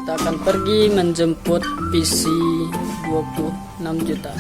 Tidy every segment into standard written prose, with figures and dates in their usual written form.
Kita akan pergi menjemput PC 26 juta.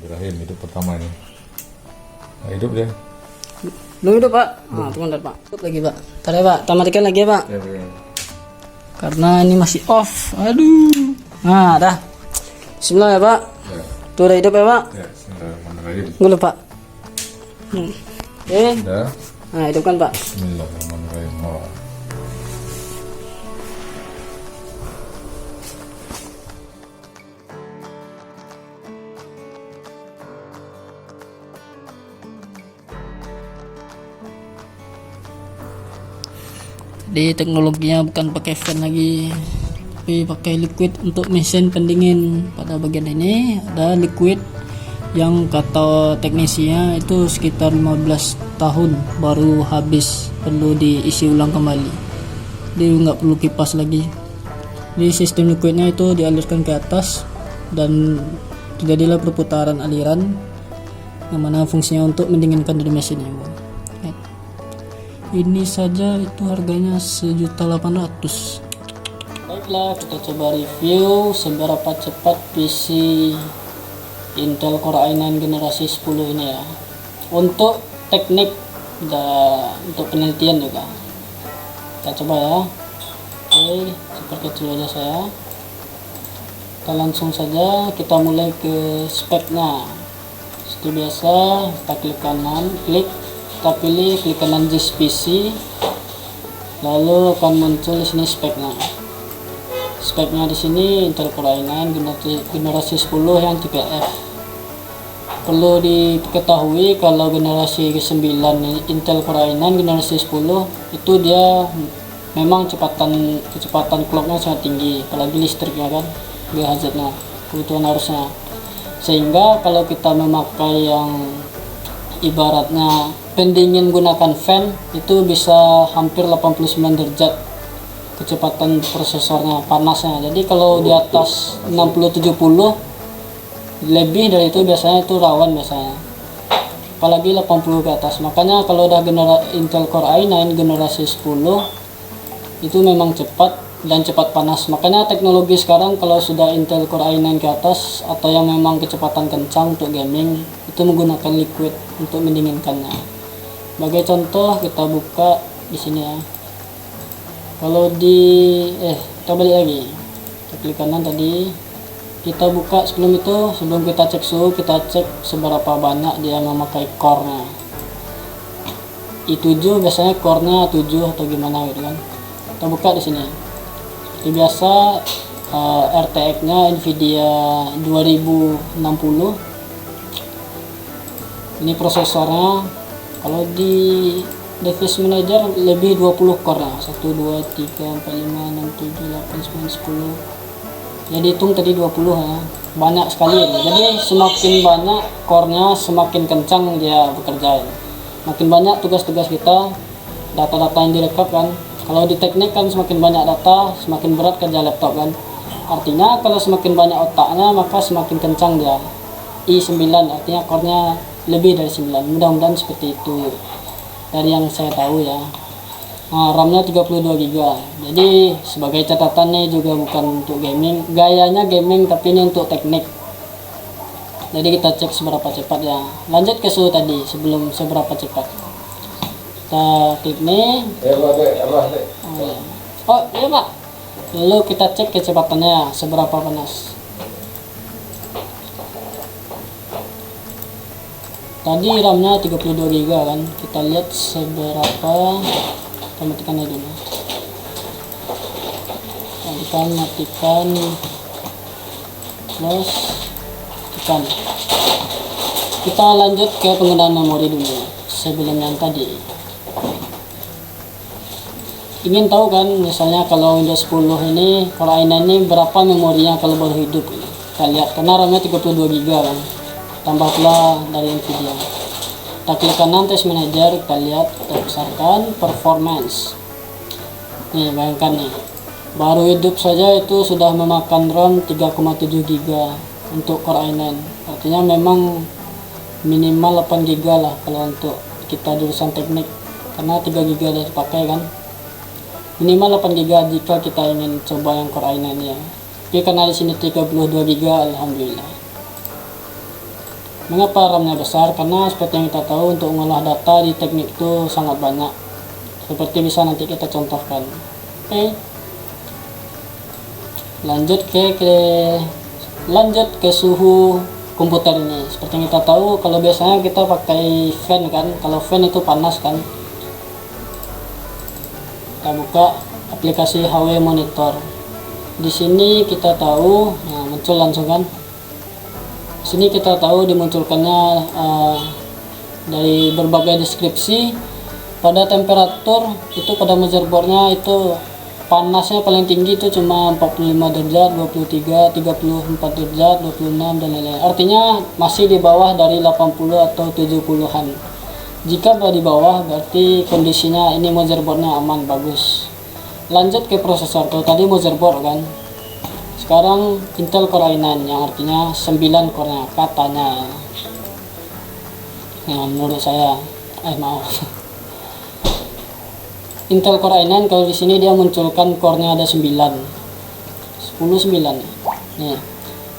Rahim hidup pertama ini. Nah, hidup dia. Belum hidup pak. Nah, tunggu bentar pak. Hidup lagi pak. Ntar ya pak. Tamatikan lagi ya pak. Ya. Karena ini masih off. Aduh. Nah dah. Bismillah ya pak. Ya. Tuh udah hidup ya pak. Ya, Bismillahirrahmanirrahim. Nggak pak. Oke. Dah. Nah hidupkan pak. Bismillahirrahmanirrahim. Oh. Di teknologinya bukan pakai fan lagi, tapi pakai liquid untuk mesin pendingin. Pada bagian ini ada liquid yang kata teknisinya itu sekitar 15 tahun baru habis, perlu diisi ulang kembali. Dia nggak perlu kipas lagi. Di sistem liquidnya itu dialirkan ke atas dan terjadilah perputaran aliran yang mana fungsinya untuk mendinginkan dari mesinnya. Ini saja itu harganya 1.800.000. Baiklah, kita coba review seberapa cepat PC Intel Core i9 generasi 10 ini ya. Untuk teknik dan untuk penelitian juga. Kita coba ya. Oke, seperkecil aja saya. Kita langsung saja kita mulai ke speknya. Seperti biasa, kita klik kanan, kita pilih klik kanan disk PC, lalu akan muncul di sini speknya. Speknya di sini Intel Core i9 generasi 10 yang tipe F. Perlu diketahui kalau generasi ke-9 Intel Core i9 generasi 10 itu dia memang kecepatan clocknya sangat tinggi, apalagi listriknya kan, GHz-nya, kebutuhan harusnya. Sehingga kalau kita memakai yang ibaratnya pendingin gunakan fan itu bisa hampir 89 derajat kecepatan prosesornya, panasnya. Jadi kalau di atas 60-70 lebih dari itu biasanya itu rawan biasanya, apalagi 80 ke atas. Makanya kalau udah Intel Core i9 generasi 10 itu memang cepat dan cepat panas. Makanya teknologi sekarang kalau sudah Intel Core i9 ke atas atau yang memang kecepatan kencang untuk gaming itu menggunakan liquid untuk mendinginkannya. Sebagai contoh kita buka di sini ya. Kalau kita balik lagi. Kita klik kanan tadi. Kita buka sebelum kita cek suhu, kita cek seberapa banyak dia memakai core-nya. i7 biasanya core-nya 7 atau gimana gitu kan. Kita buka di sini. Seperti biasa RTX-nya Nvidia 2060. Ini prosesornya. Kalau di device manager lebih 20 core lah. 1, 2, 3, 4, 5, 6, 7, 8, 9, 10. Jadi hitung tadi 20 ya. Banyak sekali ya. Jadi semakin banyak core-nya semakin kencang dia bekerja ya. Makin banyak tugas-tugas kita, data-data yang direkap kan. Kalau di teknik kan semakin banyak data, semakin berat kerja laptop kan. Artinya kalau semakin banyak otaknya maka semakin kencang dia. i9 artinya core-nya lebih dari 9, mudah-mudahan seperti itu dari yang saya tahu ya. Nah, RAM-nya 32 GB. Jadi sebagai catatannya juga bukan untuk gaming, gayanya gaming tapi ini untuk teknik. Jadi kita cek seberapa cepat ya. Lanjut ke suhu tadi sebelum seberapa cepat. Kita klik nih. Oh iya pak. Lalu kita cek kecepatannya seberapa panas. Tadi RAM-nya 32 GB kan. Kita lihat seberapa. Kita matikan aja dulu. Matikan close, tekan. Kita lanjut ke penggunaan memori dulu sebelum yang tadi. Ingin tahu kan, misalnya kalau Windows 10 ini Core i9 ini berapa memorinya kalau baru hidup. Kita lihat, karena RAM-nya 32 GB kan, tambah pula dari Nvidia. Kita klik kanan test manager, kita lihat, kita besarkan performance. Nih bayangkan nih, baru hidup saja itu sudah memakan RAM 3,7 GB untuk Core i9. Artinya memang minimal 8 GB lah kalau untuk kita jurusan teknik, karena 3 GB sudah dipakai kan. Minimal 8 GB jika kita ingin coba yang Core i9 ya. Tapi karena di sini 32 GB, alhamdulillah. Mengapa RAM-nya besar? Karena seperti yang kita tahu, untuk mengolah data di teknik itu sangat banyak. Seperti bisa nanti kita contohkan. Oke. Lanjut ke suhu komputer ini. Seperti yang kita tahu, kalau biasanya kita pakai fan kan, kalau fan itu panas kan. Kita buka aplikasi HW Monitor. Di sini kita tahu, nah muncul langsung kan. Di sini kita tahu dimunculkannya dari berbagai deskripsi. Pada temperatur itu pada motherboardnya itu panasnya paling tinggi itu cuma 45 derajat, 23, 34 derajat, 26 dan lain-lain. Artinya masih di bawah dari 80 atau 70-an. Jika di bawah berarti kondisinya ini motherboardnya aman, bagus. Lanjut ke prosesor. Kalau tadi motherboard kan. Sekarang Intel Core i9 yang artinya 9 core-nya katanya. Nah, menurut saya maaf. Intel Core i9 kalau di sini dia munculkan core-nya ada 9. 10 9. Nih.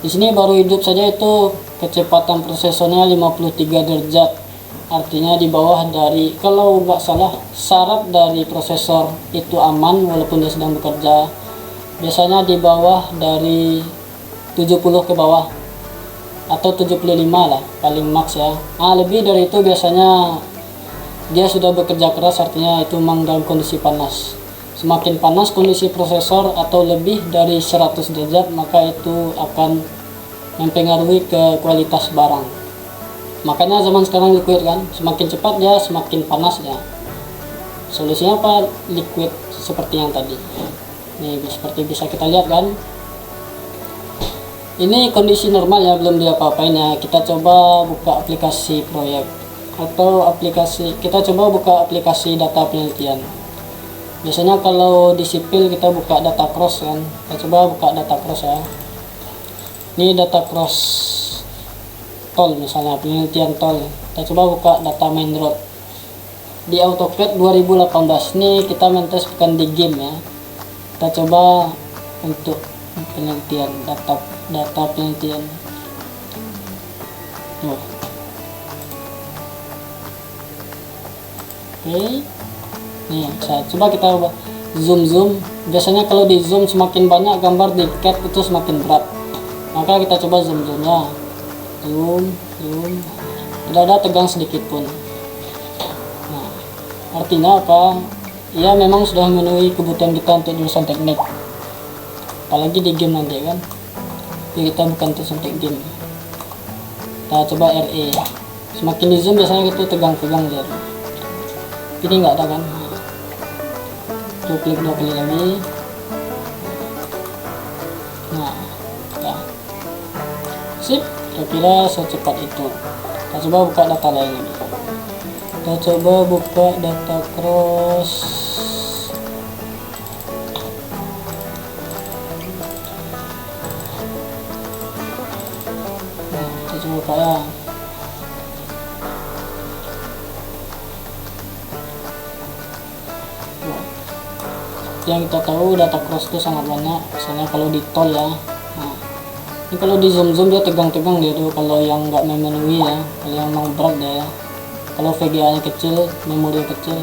Di sini baru hidup saja itu kecepatan prosesornya 53 derajat. Artinya di bawah dari, kalau nggak salah, syarat dari prosesor itu aman walaupun dia sedang bekerja. Biasanya di bawah dari 70 ke bawah atau 75 lah paling max ya. Lebih dari itu biasanya dia sudah bekerja keras, artinya itu memang dalam kondisi panas. Semakin panas kondisi prosesor atau lebih dari 100 derajat, maka itu akan mempengaruhi ke kualitas barang. Makanya zaman sekarang liquid kan, semakin cepat dia semakin panas ya. Solusinya apa? Liquid seperti yang tadi. Nih seperti bisa kita lihat kan. Ini kondisi normal ya, belum diapa-apain ya. Kita coba buka aplikasi proyek atau aplikasi, kita coba buka aplikasi data penelitian. Biasanya kalau di sipil kita buka data cross kan. Kita coba buka data cross ya. Ini data cross tol, misalnya penelitian tol. Kita coba buka data main road di AutoCAD 2018. Ini kita mentes bukan di game ya. Kita coba untuk penelitian data penelitian. Oke. Nih, coba kita zoom. Biasanya kalau di zoom semakin banyak gambar di CAD itu semakin berat. Maka kita coba zoom ya. Zoom. Tidak ada tegang sedikit pun. Nah, artinya apa? Ya memang sudah memenuhi kebutuhan kita untuk jurusan teknik. Apalagi di game nanti kan. Jadi kita bukan terus untuk game. Kita coba RE. Semakin di zoom biasanya itu tegang-tegang dia. Ini nggak ada kan? Tuh klik 2 kali lagi. Nah, ya. Sip. Kira-kira secepat itu. Kita coba buka data lain lagi. Kita coba buka data cross. Nah, kita coba buka ya. Yang kita tahu data cross itu sangat banyak. Misalnya kalau di tol ya. Ini kalau di zoom dia tegang-tegang dia tuh, kalau yang nggak memenuhi ya, kalau yang mau berat dia ya. Kalau VGA nya kecil, memori kecil.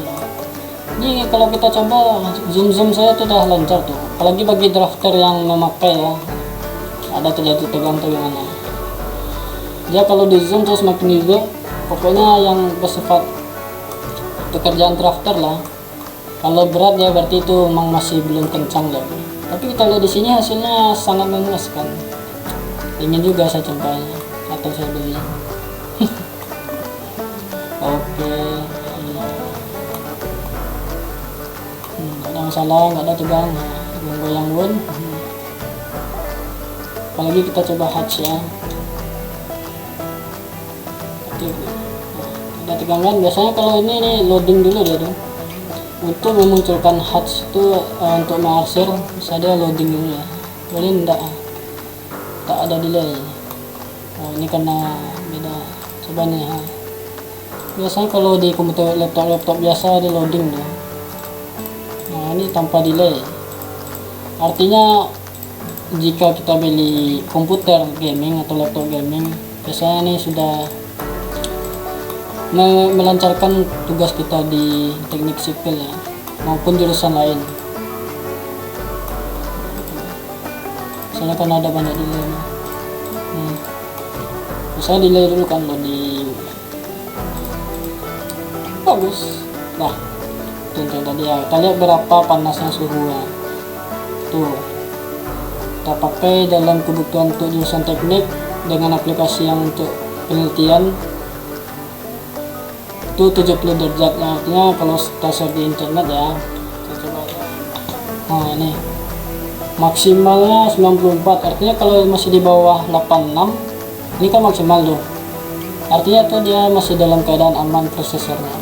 Ini kalau kita coba zoom saya tuh udah lancar tuh, apalagi bagi drafter yang memakai ya, ada terjadi tegang atau gimana. Dia kalau di zoom terus makin di zoom, pokoknya yang bersifat pekerjaan drafter lah. Kalau berat ya berarti itu memang masih belum kencang deh. Tapi kita lihat di sini hasilnya sangat memuaskan. Ingin juga saya coba atau saya beli. Oke. Nggak ada masalah, nggak ada tegang, goyang pun. Apalagi kita coba hatch ya. Ada tegangan. Biasanya kalau ini loading dulu dia tuh. Untuk memunculkan hatch itu untuk mengarsir bisa dia loading dulu ya. Ini enggak ada delay. Oh ini karena beda. Coba nih ya. Biasanya kalau di komputer laptop biasa dia loading tuh. Nah ini tanpa delay. Artinya jika kita beli komputer gaming atau laptop gaming, biasanya ini sudah melancarkan tugas kita di teknik sipil ya, maupun jurusan lain. Misalnya kan ada banyak delay. Bisa delay dulu kan lo di bagus. Nah, contoh tadi ya, kita lihat berapa panasnya suhu ya. Tuh, kita pakai dalam kebutuhan untuk jurusan teknik dengan aplikasi yang untuk penelitian itu 70 derajat. Artinya kalau kita search di internet ya, kita coba ya. Nah ini maksimalnya 94, artinya kalau masih di bawah 86 ini kan maksimal tuh, artinya tuh dia masih dalam keadaan aman prosesornya.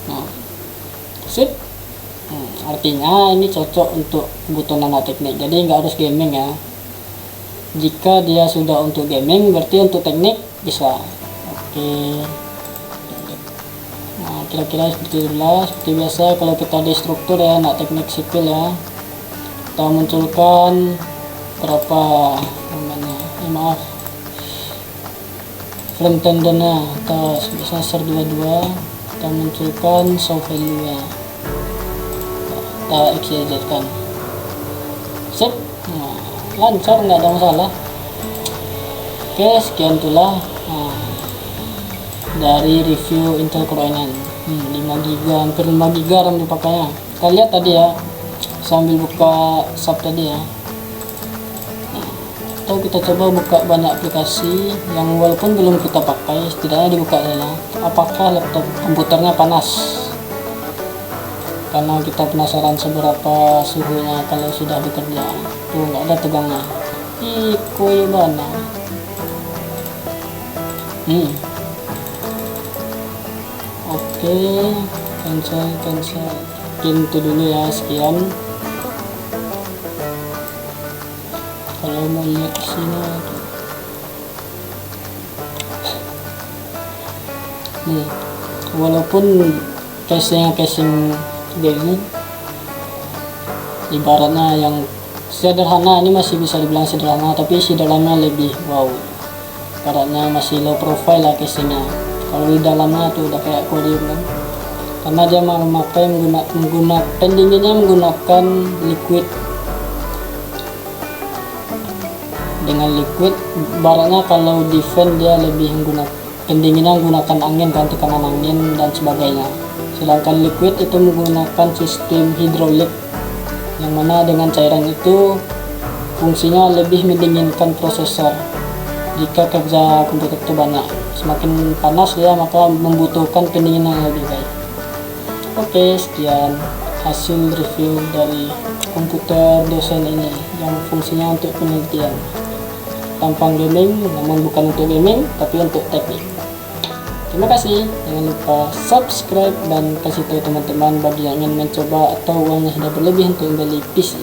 Nah sip. Artinya ini cocok untuk kebutuhan anak teknik, jadi nggak harus gaming ya. Jika dia sudah untuk gaming berarti untuk teknik bisa. Oke. Nah kira-kira seperti itulah, seperti biasa kalau kita di struktur ya anak teknik sipil ya, kita munculkan berapa namanya, maaf, frame tendernya kita bisa ser 22, kita munculkan show value nya, kita XYZ kan. Sip. Nah, lancar, nggak ada masalah. Oke, sekian itulah dari review Intel Core i9. 5GB, hampir 5GB RAM dipakainya. Kita lihat tadi ya, sambil buka sub tadi ya. Atau kita coba buka banyak aplikasi yang walaupun belum kita pakai, setidaknya dibuka saja. Apakah laptop komputernya panas? Karena kita penasaran seberapa suhunya kalau sudah bekerja. Tuh nggak ada tegangnya. Ikoy mana? Oke, cancel. Itu dulu ya, sekian. Kalau mau lihat sini walaupun casing gaming ibaratnya yang sederhana, ini masih bisa dibilang sederhana, tapi isi dalamnya lebih wow. Ibaratnya masih low profile lah casingnya. Kalau di dalamnya tuh udah kayak kodim kan, karena dia memakai menggunakan pendinginnya menggunakan liquid. Dengan liquid baratnya kalau di fan dia lebih menggunakan pendinginnya menggunakan angin kan, tekanan angin dan sebagainya, sedangkan liquid itu menggunakan sistem hidrolik yang mana dengan cairan itu fungsinya lebih mendinginkan prosesor. Jika kerja komputer itu banyak, semakin panas dia maka membutuhkan pendinginan yang lebih baik. Oke, sekian hasil review dari komputer dosen ini yang fungsinya untuk penelitian. Tampang gaming, namun bukan untuk gaming tapi untuk teknik. Terima kasih, jangan lupa subscribe dan kasih tahu teman-teman bagi yang ingin mencoba atau uangnya sudah berlebih untuk membeli PC.